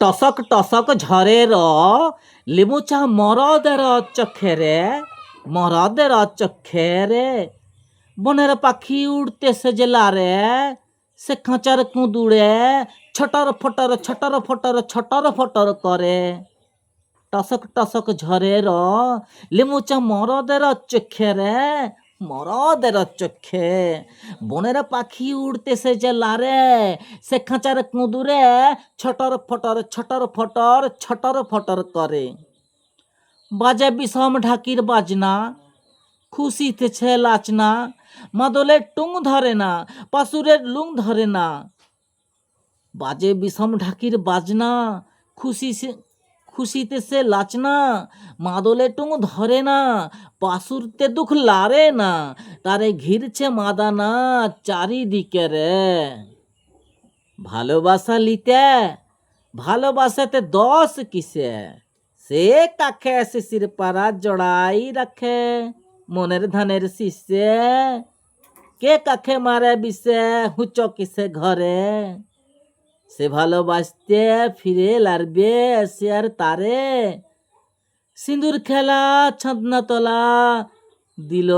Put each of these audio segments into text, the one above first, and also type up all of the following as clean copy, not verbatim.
টসক টসক ঝড়ের লিমুচা মরদের চক্ষেরে মরদের চক্ষেরে বনের পাখি উড়তেছে জেলারে সে খাঁচার কুঁদুড়ে ছটর ফটর করে টসক টসক ঝড়ের লিমুচা মরদের চক্ষেরে মরদের চক্ষে বনের পাখি উড়তেছে যে লারে সে খাঁচার কুঁদুরে ছটর ফটর করে বাজে বিষম ঢাকির বাজনা খুশিতেছে লাচনা মাদলের টুং ধরে না পাশুরের লুং ধরে না বাজে বিষম ঢাকির বাজনা খুশিতে সে লাচনা মাদলে টুং ধরে না পাশুরতে দুঃখ লারে না তারে ঘিরছে মাদানা চারিদিকে রে ভালোবাসা লিতে ভালোবাসাতে দশ কিসে সে কাখে শিশির পাড়া জড়াই রাখে মনের ধানের শিষে কে কাখে মারে বিষে হুচ কিসে ঘরে সে ভালোবাসতে ফিরে লারবে সে আর তারে সিঁদুর খেলা ছাদনা তলা দিল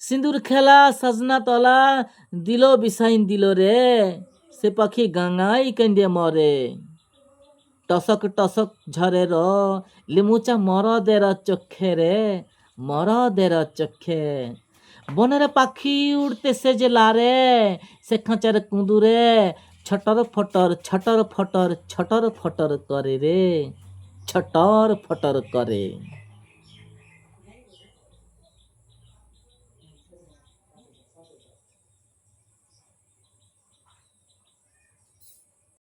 সিঁদুর খেলা সাজনা তলা দিল বিসাইন দিল রে সে পাখি গাঙাই কেন্দে মরে টসক টসক ঝড়ের লিমুচা মরদের চক্ষে রে মরদের চক্ষে বনের পাখি উড়তেছে যে লারে সে খাঁচার কুঁদুরে ছটর ফটর করে রে ছটর ফটর করে।